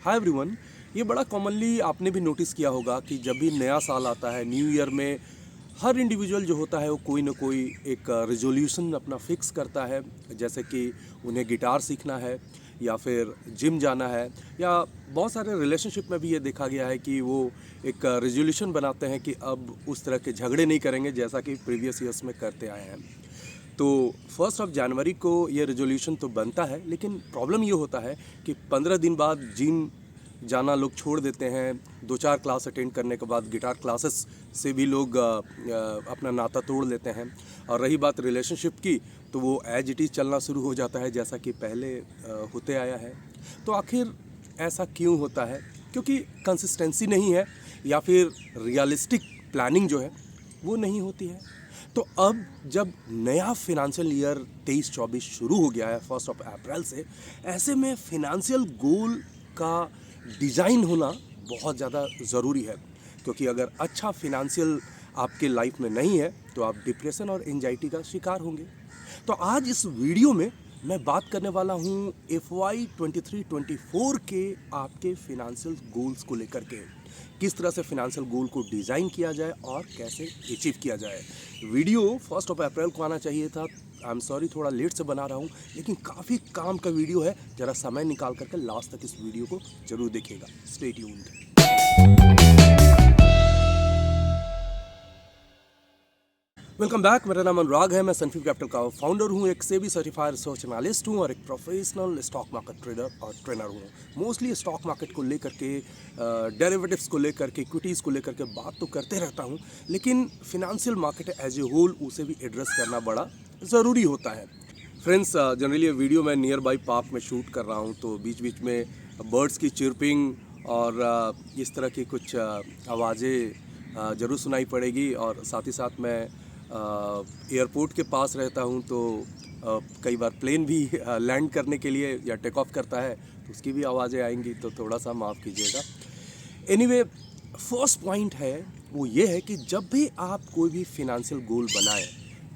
Hi everyone. ये बड़ा commonly आपने भी नोटिस किया होगा कि जब भी नया साल आता है, न्यू ईयर में हर इंडिविजुअल जो होता है वो कोई ना कोई एक रेजोल्यूशन अपना फिक्स करता है। जैसे कि उन्हें गिटार सीखना है या फिर जिम जाना है, या बहुत सारे रिलेशनशिप में भी ये देखा गया है कि वो एक रेजोल्यूशन बनाते हैं कि अब उस तरह के झगड़े नहीं करेंगे जैसा कि प्रीवियस ईयर्स में करते आए हैं। तो 1 जनवरी को ये रेजोल्यूशन तो बनता है, लेकिन प्रॉब्लम ये होता है कि 15 दिन बाद जिम जाना लोग छोड़ देते हैं। 2-4 क्लास अटेंड करने के बाद गिटार क्लासेस से भी लोग अपना नाता तोड़ लेते हैं। और रही बात रिलेशनशिप की, तो वो एज इट इज़ चलना शुरू हो जाता है जैसा कि पहले होते आया है। तो आखिर ऐसा क्यों होता है? क्योंकि कंसिस्टेंसी नहीं है, या फिर रियलिस्टिक प्लानिंग जो है वो नहीं होती है। तो अब जब नया फिनेंशियल ईयर 23-24 शुरू हो गया है 1 अप्रैल से, ऐसे में फिनेंशियल गोल का डिज़ाइन होना बहुत ज़्यादा ज़रूरी है। क्योंकि अगर अच्छा फिनेंशियल आपके लाइफ में नहीं है तो आप डिप्रेशन और एंजाइटी का शिकार होंगे। तो आज इस वीडियो में मैं बात करने वाला हूँ FY 23-24 के आपके फिनेंशियल गोल्स को लेकर के, किस तरह से फिनेंशियल गोल को डिज़ाइन किया जाए और कैसे अचीव किया जाए। वीडियो 1 अप्रैल को आना चाहिए था। आई एम सॉरी, थोड़ा लेट से बना रहा हूँ, लेकिन काफ़ी काम का वीडियो है। ज़रा समय निकाल करके लास्ट तक इस वीडियो को जरूर देखिएगा। Stay tuned. Welcome back. मेरा नाम अनुराग है। मैं सनफील्ड कैपिटल का फाउंडर हूँ, एक सेबी सर्टिफाइड रिसर्च एनालिस्ट हूँ और एक प्रोफेशनल स्टॉक मार्केट ट्रेडर और ट्रेनर हूँ। मोस्टली स्टॉक मार्केट को लेकर के, डेरिवेटिव्स को लेकर के, इक्विटीज़ को लेकर के बात तो करते रहता हूँ, लेकिन financial market as a whole उसे भी एड्रेस करना बड़ा ज़रूरी होता है। फ्रेंड्स, जनरली ये वीडियो मैं नियर बाई पार्क में शूट कर रहा हूँ, तो बीच बीच में बर्ड्स की चिर्पिंग और इस तरह की कुछ आवाज़ें ज़रूर सुनाई पड़ेगी। और साथ ही साथ मैं एयरपोर्ट के पास रहता हूँ, तो कई बार प्लेन भी लैंड करने के लिए या टेक ऑफ करता है, तो उसकी भी आवाज़ें आएंगी, तो थोड़ा सा माफ़ कीजिएगा। एनीवे, फर्स्ट पॉइंट है वो ये है कि जब भी आप कोई भी फिनेंशियल गोल बनाएं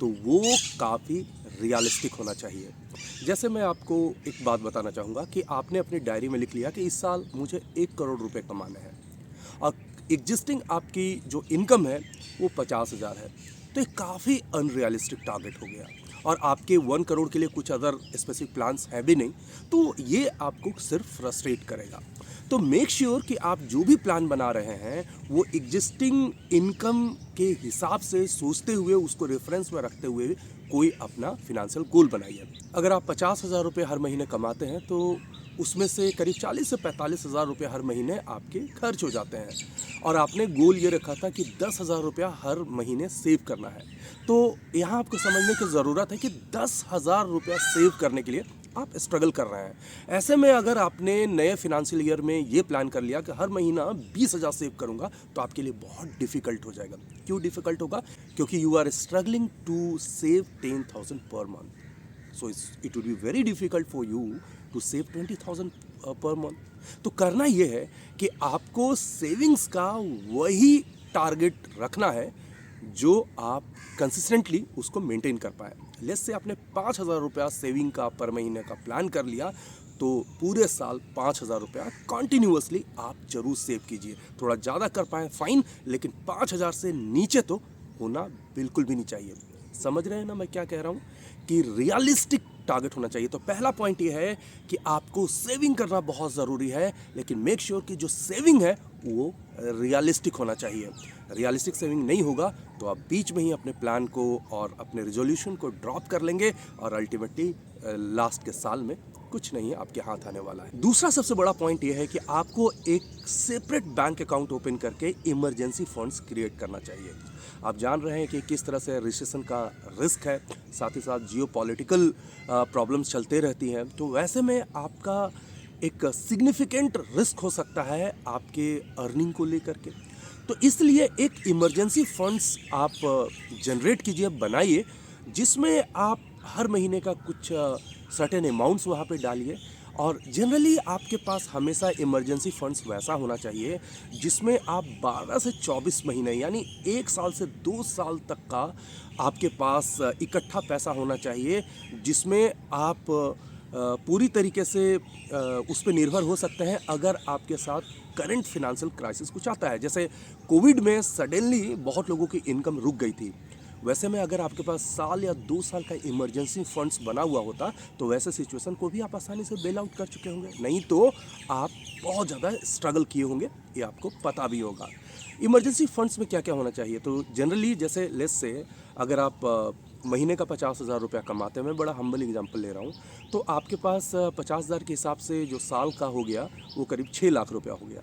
तो वो काफ़ी रियलिस्टिक होना चाहिए। जैसे मैं आपको एक बात बताना चाहूँगा कि आपने अपनी डायरी में लिख लिया कि इस साल मुझे 1 करोड़ रुपए कमाने हैं, और एग्जिस्टिंग आपकी जो इनकम है वो 50,000 है। तो ये काफ़ी अनरियलिस्टिक टारगेट हो गया, और आपके 1 करोड़ के लिए कुछ अदर स्पेसिफिक प्लान्स हैं भी नहीं, तो ये आपको सिर्फ फ्रस्ट्रेट करेगा। तो मेक श्योर कि आप जो भी प्लान बना रहे हैं वो एग्जिस्टिंग इनकम के हिसाब से सोचते हुए, उसको रेफरेंस में रखते हुए कोई अपना फिनेंशियल गोल बनाइए। अगर आप 50,000 रुपये हर महीने कमाते हैं तो उसमें से करीब 40 से 45,000 रुपये हर महीने आपके खर्च हो जाते हैं, और आपने गोल ये रखा था कि 10,000 रुपया हर महीने सेव करना है। तो यहाँ आपको समझने की ज़रूरत है कि 10,000 रुपया सेव करने के लिए आप स्ट्रगल कर रहे हैं। ऐसे में अगर आपने नए फिनेंशियल ईयर में ये प्लान कर लिया कि हर महीना 20,000 सेव करूंगा, तो आपके लिए बहुत डिफिकल्ट हो जाएगा। क्यों डिफिकल्ट होगा? क्योंकि you are struggling to save 10,000 per month, so it will be very difficult for you to save 20,000 per month. तो करना ये है कि आपको सेविंग्स का वही टारगेट रखना है जो आप कंसिस्टेंटली उसको मेंटेन कर पाए। लेट्स से आपने 5,000 रुपया सेविंग का पर महीने का प्लान कर लिया, तो पूरे साल 5,000 रुपया कंटिन्यूअसली आप जरूर सेव कीजिए। थोड़ा ज़्यादा कर पाएँ फाइन, लेकिन 5,000 से नीचे तो होना बिल्कुल भी नहीं चाहिए। समझ रहे हैं ना मैं क्या कह रहा हूँ? कि रियलिस्टिक टारगेट होना चाहिए। तो पहला पॉइंट ये है कि आपको सेविंग करना बहुत ज़रूरी है, लेकिन मेक श्योर कि जो सेविंग है वो रियलिस्टिक होना चाहिए। रियलिस्टिक सेविंग नहीं होगा तो आप बीच में ही अपने प्लान को और अपने रिजोल्यूशन को ड्रॉप कर लेंगे, और अल्टीमेटली लास्ट के साल में कुछ नहीं आपके हाथ आने वाला है। दूसरा सबसे बड़ा पॉइंट ये है कि आपको एक सेपरेट बैंक अकाउंट ओपन करके इमरजेंसी फंड्स क्रिएट करना चाहिए। आप जान रहे हैं कि किस तरह से रिसेशन का रिस्क है, साथ ही साथ जियो पॉलिटिकल प्रॉब्लम्स चलते रहती हैं, तो वैसे में आपका एक सिग्निफिकेंट रिस्क हो सकता है आपके अर्निंग को लेकर के। तो इसलिए एक इमरजेंसी फंड्स आप जनरेट कीजिए, बनाइए, जिसमें आप हर महीने का कुछ सर्टेन अमाउंट्स वहाँ पे डालिए। और जनरली आपके पास हमेशा इमरजेंसी फंड्स वैसा होना चाहिए जिसमें आप 12 से 24 महीने, यानी 1 साल से 2 साल तक का आपके पास इकट्ठा पैसा होना चाहिए, जिसमें आप पूरी तरीके से उस पे निर्भर हो सकते हैं अगर आपके साथ करंट फिनेंशियल क्राइसिस कुछ आता है। जैसे कोविड में सडनली बहुत लोगों की इनकम रुक गई थी। वैसे में अगर आपके पास साल या 2 साल का इमरजेंसी फंड्स बना हुआ होता तो वैसे सिचुएशन को भी आप आसानी से बेल आउट कर चुके होंगे, नहीं तो आप बहुत ज़्यादा स्ट्रगल किए होंगे, ये आपको पता भी होगा। इमरजेंसी फंड्स में क्या क्या होना चाहिए, तो जनरली जैसे लेस से अगर आप महीने का 50,000 रुपया कमाते हैं, मैं बड़ा हम्बल एग्जांपल ले रहा हूँ, तो आपके पास 50,000 के हिसाब से जो साल का हो गया वो करीब 6 लाख रुपया हो गया।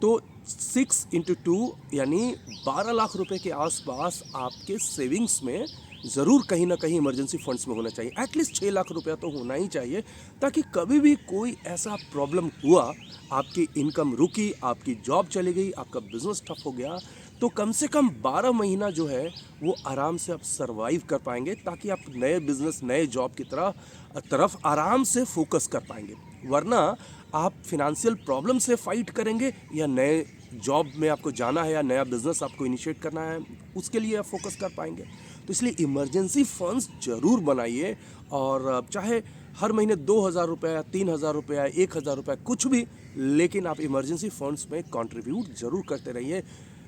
तो 6 इंटू 2 यानी 12 लाख रुपए के आसपास आपके सेविंग्स में ज़रूर कहीं ना कहीं इमरजेंसी फंड्स में होना चाहिए। एटलीस्ट 6 लाख रुपया तो होना ही चाहिए, ताकि कभी भी कोई ऐसा प्रॉब्लम हुआ, आपकी इनकम रुकी, आपकी जॉब चली गई, आपका बिजनेस ठप हो गया, तो कम से कम 12 महीना जो है वो आराम से आप सरवाइव कर पाएंगे, ताकि आप नए बिजनेस नए जॉब की तरफ आराम से फोकस कर पाएंगे। वरना आप फिनेंशियल प्रॉब्लम से फाइट करेंगे या नए जॉब में आपको जाना है या नया बिजनेस आपको इनिशिएट करना है, उसके लिए आप फोकस कर पाएंगे। तो इसलिए इमरजेंसी फंड्स जरूर बनाइए, और चाहे हर महीने 2,000 रुपये, 3,000 रुपये, 1,000 रुपये, कुछ भी, लेकिन आप इमरजेंसी फंड्स में कंट्रीब्यूट जरूर करते रहिए।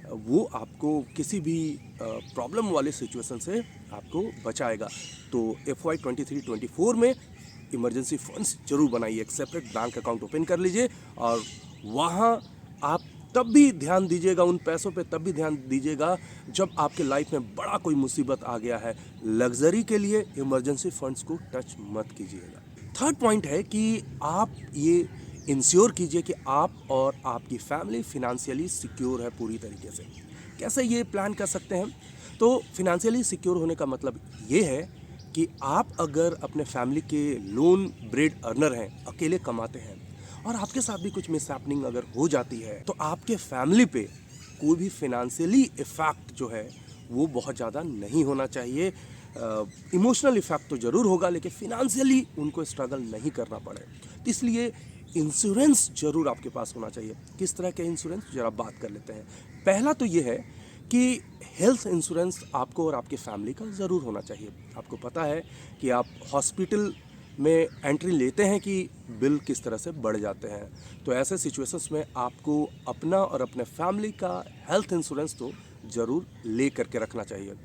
वो आपको किसी भी प्रॉब्लम वाले सिचुएशन से आपको बचाएगा। तो FY 23-24 में इमरजेंसी फंड्स जरूर बनाइए, एक सेपरेट बैंक अकाउंट ओपन कर लीजिए, और वहाँ आप तब भी ध्यान दीजिएगा उन पैसों पे, तब भी ध्यान दीजिएगा जब आपके लाइफ में बड़ा कोई मुसीबत आ गया है। लग्जरी के लिए इमरजेंसी फंड्स को टच मत कीजिएगा। थर्ड पॉइंट है कि आप ये इंश्योर कीजिए कि आप और आपकी फैमिली फिनेंशियली सिक्योर है पूरी तरीके से। कैसे ये प्लान कर सकते हैं, तो फिनेंशियली सिक्योर होने का मतलब ये है कि आप अगर अपने फैमिली के लोन ब्रेड अर्नर हैं, अकेले कमाते हैं, और आपके साथ भी कुछ मिसहैपनिंग अगर हो जाती है, तो आपके फैमिली पे कोई भी फिनेंशियली इफेक्ट जो है वो बहुत ज़्यादा नहीं होना चाहिए। इमोशनल इफेक्ट तो ज़रूर होगा, लेकिन फिनेंशियली उनको स्ट्रगल नहीं करना पड़े। तो इसलिए इंश्योरेंस जरूर आपके पास होना चाहिए। किस तरह के इंश्योरेंस, जरा बात कर लेते हैं। पहला तो ये है कि हेल्थ इंश्योरेंस आपको और आपके फैमिली का ज़रूर होना चाहिए। आपको पता है कि आप हॉस्पिटल में एंट्री लेते हैं कि बिल किस तरह से बढ़ जाते हैं, तो ऐसे सिचुएशंस में आपको अपना और अपने फैमिली का हेल्थ इंश्योरेंस तो ज़रूर ले करके रखना चाहिए।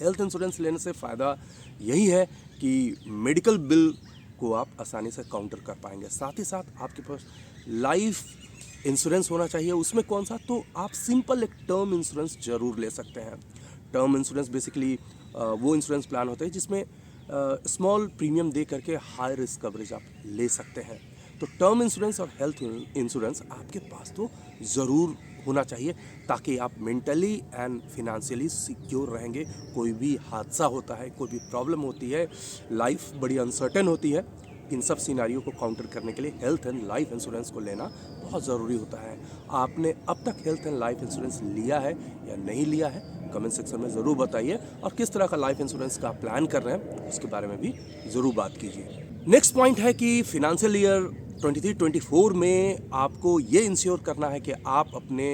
हेल्थ इंश्योरेंस लेने से फ़ायदा यही है कि मेडिकल बिल को आप आसानी से काउंटर कर पाएंगे। साथ ही साथ आपके पास लाइफ इंश्योरेंस होना चाहिए। उसमें कौन सा, तो आप सिंपल एक टर्म इंश्योरेंस ज़रूर ले सकते हैं। टर्म इंश्योरेंस बेसिकली वो इंश्योरेंस प्लान होते हैं जिसमें स्मॉल प्रीमियम दे करके हाई रिस्क कवरेज आप ले सकते हैं। तो टर्म इंश्योरेंस और हेल्थ इंश्योरेंस आपके पास तो ज़रूर होना चाहिए, ताकि आप मेंटली एंड फिनेंशियली सिक्योर रहेंगे। कोई भी हादसा होता है, कोई भी प्रॉब्लम होती है, लाइफ बड़ी अनसर्टेन होती है, इन सब सिनारियों को काउंटर करने के लिए हेल्थ एंड लाइफ इंश्योरेंस को लेना बहुत ज़रूरी होता है। आपने अब तक हेल्थ एंड लाइफ इंश्योरेंस लिया है या नहीं लिया है, कमेंट सेक्शन में ज़रूर बताइए, और किस तरह का लाइफ इंश्योरेंस का प्लान कर रहे हैं उसके बारे में भी ज़रूर बात कीजिए। नेक्स्ट पॉइंट है कि फिनेंशियल ईयर 23-24 में आपको ये इंश्योर करना है कि आप अपने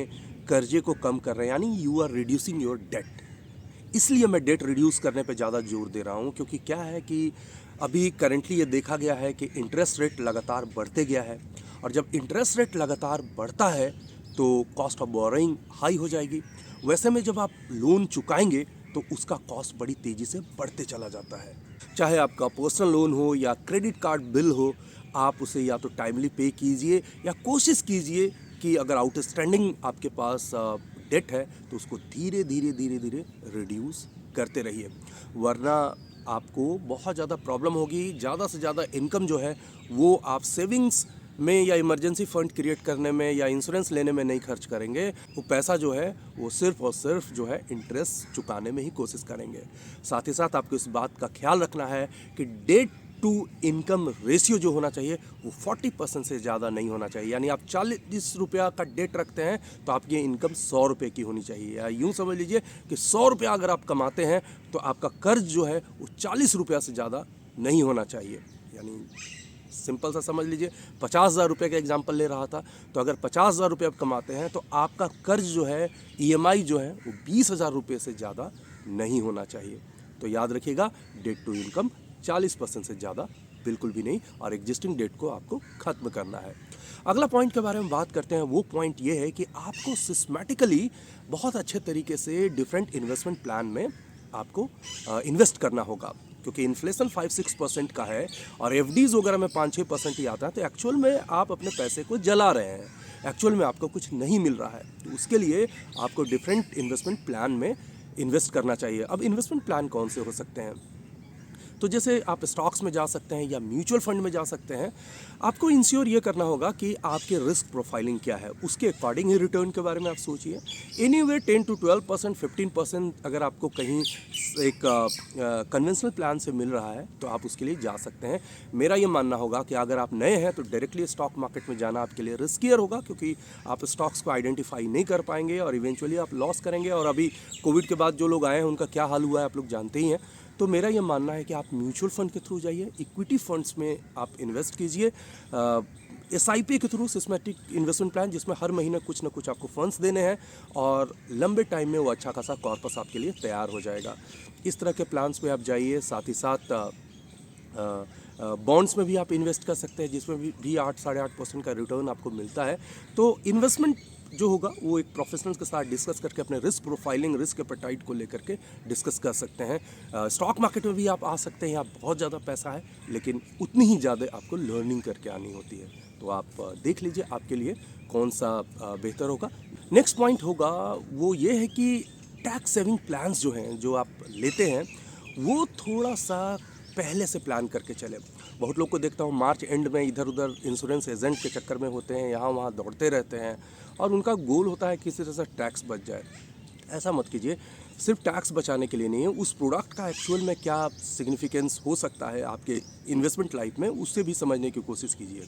कर्जे को कम कर रहे हैं, यानी you are reducing your debt. इसलिए मैं डेट रिड्यूस करने पे ज़्यादा जोर दे रहा हूँ, क्योंकि क्या है कि अभी करेंटली ये देखा गया है कि इंटरेस्ट रेट लगातार बढ़ते गया है, और जब इंटरेस्ट रेट लगातार बढ़ता है तो कॉस्ट ऑफ बोरोइंग हाई हो जाएगी। वैसे में जब आप लोन चुकाएंगे तो उसका कॉस्ट बड़ी तेज़ी से बढ़ते चला जाता है। चाहे आपका पर्सनल लोन हो या क्रेडिट कार्ड बिल हो, आप उसे या तो टाइमली पे कीजिए, या कोशिश कीजिए कि अगर आउटस्टैंडिंग आपके पास डेट है तो उसको धीरे धीरे धीरे धीरे रिड्यूस करते रहिए, वरना आपको बहुत ज़्यादा प्रॉब्लम होगी। ज़्यादा से ज़्यादा इनकम जो है वो आप सेविंग्स में या इमरजेंसी फंड क्रिएट करने में या इंश्योरेंस लेने में नहीं खर्च करेंगे। वो पैसा जो है वो सिर्फ और सिर्फ जो है इंटरेस्ट चुकाने में ही कोशिश करेंगे। साथ ही साथ आपको इस बात का ख्याल रखना है कि डेट टू इनकम रेशियो जो होना चाहिए वो 40% से ज़्यादा नहीं होना चाहिए। यानी आप 40 रुपया का डेट रखते हैं तो आपकी इनकम 100 रुपये की होनी चाहिए, या यूँ समझ लीजिए कि 100 रुपया अगर आप कमाते हैं तो आपका कर्ज जो है वो 40 रुपया से ज़्यादा नहीं होना चाहिए। यानी सिंपल सा समझ लीजिए, 50,000 रुपये का एग्जाम्पल ले रहा था, तो अगर 50,000 रुपये आप कमाते हैं तो आपका कर्ज जो है, EMI जो है वो 20,000 रुपये से ज़्यादा नहीं होना चाहिए। तो याद रखिएगा, डेट टू इनकम 40% से ज़्यादा बिल्कुल भी नहीं, और एग्जिस्टिंग डेट को आपको ख़त्म करना है। अगला पॉइंट के बारे में बात करते हैं। वो पॉइंट ये है कि आपको सिस्टमैटिकली बहुत अच्छे तरीके से डिफरेंट इन्वेस्टमेंट प्लान में आपको इन्वेस्ट करना होगा, क्योंकि इन्फ्लेशन 5-6% का है और एफडीज वगैरह में 5-6% ही आता है, तो एक्चुअल में आप अपने पैसे को जला रहे हैं, एक्चुअल में आपको कुछ नहीं मिल रहा है। तो उसके लिए आपको डिफरेंट इन्वेस्टमेंट प्लान में इन्वेस्ट करना चाहिए। अब इन्वेस्टमेंट प्लान कौन से हो सकते हैं? तो जैसे आप स्टॉक्स में जा सकते हैं या म्यूचुअल फंड में जा सकते हैं। आपको इंश्योर ये करना होगा कि आपके रिस्क प्रोफाइलिंग क्या है, उसके अकॉर्डिंग ही रिटर्न के बारे में आप सोचिए। एनीवे 10 to 12%, 15% अगर आपको कहीं एक कन्वेंशनल प्लान से मिल रहा है तो आप उसके लिए जा सकते हैं। मेरा ये मानना होगा कि अगर आप नए हैं तो डायरेक्टली स्टॉक मार्केट में जाना आपके लिए रिस्कियर होगा, क्योंकि आप स्टॉक्स को आइडेंटिफाई नहीं कर पाएंगे और इवेंचुअली आप लॉस करेंगे। और अभी कोविड के बाद जो लोग आए हैं उनका क्या हाल हुआ है आप लोग जानते ही हैं। तो मेरा ये मानना है कि आप म्यूचुअल फंड के थ्रू जाइए, इक्विटी फंड्स में आप इन्वेस्ट कीजिए, SIP के थ्रू सिस्टमैटिक इन्वेस्टमेंट प्लान, जिसमें हर महीने कुछ ना कुछ आपको फंड्स देने हैं और लंबे टाइम में वो अच्छा खासा कॉर्पस आपके लिए तैयार हो जाएगा। इस तरह के प्लान्स में आप जाइए। साथ ही साथ बॉन्ड्स में भी आप इन्वेस्ट कर सकते हैं, जिसमें भी 8-8.5% का रिटर्न आपको मिलता है। तो इन्वेस्टमेंट जो होगा वो एक प्रोफेशनल्स के साथ डिस्कस करके अपने रिस्क प्रोफाइलिंग, रिस्क एपेटाइट को लेकर के डिस्कस कर सकते हैं। स्टॉक मार्केट में भी आप आ सकते हैं, यहाँ बहुत ज़्यादा पैसा है लेकिन उतनी ही ज़्यादा आपको लर्निंग करके आनी होती है। तो आप देख लीजिए आपके लिए कौन सा बेहतर होगा। नेक्स्ट पॉइंट होगा वो ये है कि टैक्स सेविंग प्लान्स जो हैं, जो आप लेते हैं, वो थोड़ा सा पहले से प्लान करके चले। बहुत लोग को देखता हूँ मार्च एंड में इधर उधर इंश्योरेंस एजेंट के चक्कर में होते हैं, यहाँ वहाँ दौड़ते रहते हैं और उनका गोल होता है किसी तरह से टैक्स बच जाए। ऐसा मत कीजिए। सिर्फ टैक्स बचाने के लिए नहीं है, उस प्रोडक्ट का एक्चुअल में क्या सिग्निफिकेंस हो सकता है आपके इन्वेस्टमेंट लाइफ में, उससे भी समझने की कोशिश कीजिए।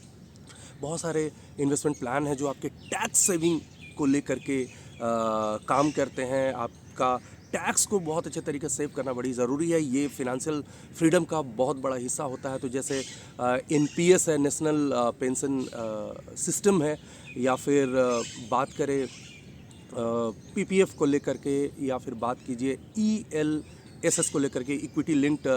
बहुत सारे इन्वेस्टमेंट प्लान हैं जो आपके टैक्स सेविंग को लेकर के काम करते हैं। आपका टैक्स को बहुत अच्छे तरीके से सेव करना बड़ी ज़रूरी है, ये फिनेंशियल फ्रीडम का बहुत बड़ा हिस्सा होता है। तो जैसे NPS है, नेशनल पेंशन सिस्टम है, या फिर बात करें PPF को लेकर के, या फिर बात कीजिए ELSS को लेकर के, इक्विटी लिंक्ड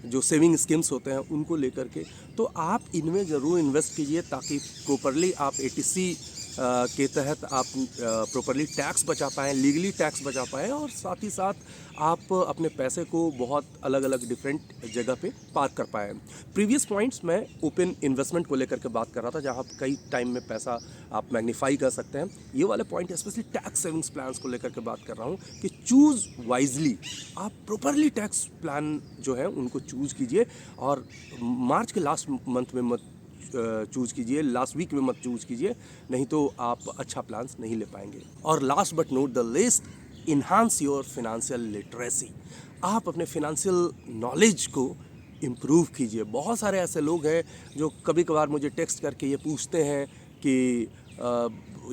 जो सेविंग स्कीम्स होते हैं उनको लेकर के, तो आप इनमें ज़रूर इन्वेस्ट कीजिए ताकि प्रॉपरली आप ATC के तहत आप प्रॉपरली टैक्स बचा पाएँ, लीगली टैक्स बचा पाएँ, और साथ ही साथ आप अपने पैसे को बहुत अलग अलग डिफरेंट जगह पे पार्क कर पाएँ। प्रीवियस पॉइंट्स में ओपन इन्वेस्टमेंट को लेकर के बात कर रहा था, जहाँ आप कई टाइम में पैसा आप मैग्नीफाई कर सकते हैं। ये वाले point specially tax savings plans को लेकर के बात कर रहा हूँ कि चूज़ वाइजली, आप प्रॉपरली टैक्स प्लान जो है उनको चूज़ कीजिए, और मार्च के लास्ट मंथ में मत चूज़ कीजिए, लास्ट वीक में मत चूज़ कीजिए, नहीं तो आप अच्छा प्लान्स नहीं ले पाएंगे। और last but not the least, enhance your financial literacy. आप अपने फिनेंशियल नॉलेज को इम्प्रूव कीजिए। बहुत सारे ऐसे लोग हैं जो कभी कभार मुझे टेक्स्ट करके ये पूछते हैं कि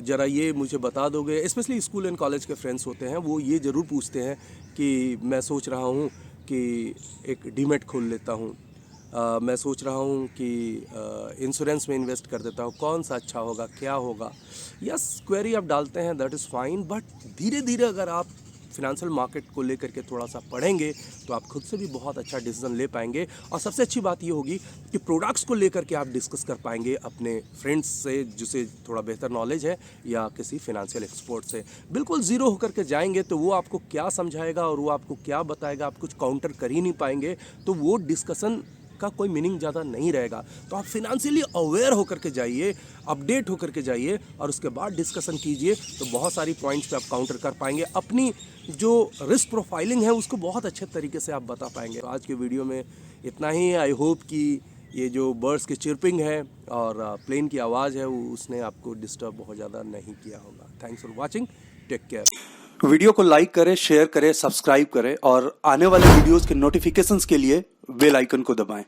ज़रा ये मुझे बता दोगे, स्पेशली स्कूल एंड कॉलेज के फ्रेंड्स होते हैं, वो ये ज़रूर पूछते हैं कि मैं सोच रहा हूँ कि एक डीमैट खोल लेता हूँ, मैं सोच रहा हूँ कि इंश्योरेंस में इन्वेस्ट कर देता हूँ, कौन सा अच्छा होगा, क्या होगा। यस, क्वेरी आप डालते हैं, दैट इज़ फाइन, बट धीरे धीरे अगर आप फिनेंशियल मार्केट को लेकर के थोड़ा सा पढ़ेंगे तो आप खुद से भी बहुत अच्छा डिसीजन ले पाएंगे। और सबसे अच्छी बात ये होगी कि प्रोडक्ट्स को लेकर के आप डिस्कस कर पाएंगे अपने फ्रेंड्स से जिसे थोड़ा बेहतर नॉलेज है, या किसी फिनेंशियल एक्सपर्ट से। बिल्कुल ज़ीरो होकर के जाएंगे तो वो आपको क्या समझाएगा और वो आपको क्या बताएगा, आप कुछ काउंटर कर ही नहीं पाएंगे, तो वो डिस्कशन का कोई मीनिंग ज़्यादा नहीं रहेगा। तो आप फिनेंशियली अवेयर होकर के जाइए, अपडेट होकर के जाइए, और उसके बाद डिस्कशन कीजिए, तो बहुत सारी पॉइंट्स पे आप काउंटर कर पाएंगे। अपनी जो रिस्क प्रोफाइलिंग है उसको बहुत अच्छे तरीके से आप बता पाएंगे। तो आज के वीडियो में इतना ही। आई होप कि ये जो बर्ड्स की चिरपिंग है और प्लेन की आवाज़ है उसने आपको डिस्टर्ब बहुत ज़्यादा नहीं किया होगा। Thanks for watching, take care. Video को लाइक करें, शेयर करें, सब्सक्राइब करें और आने वाले वीडियोस के नोटिफिकेशंस के लिए बेल आइकन को दबाएं।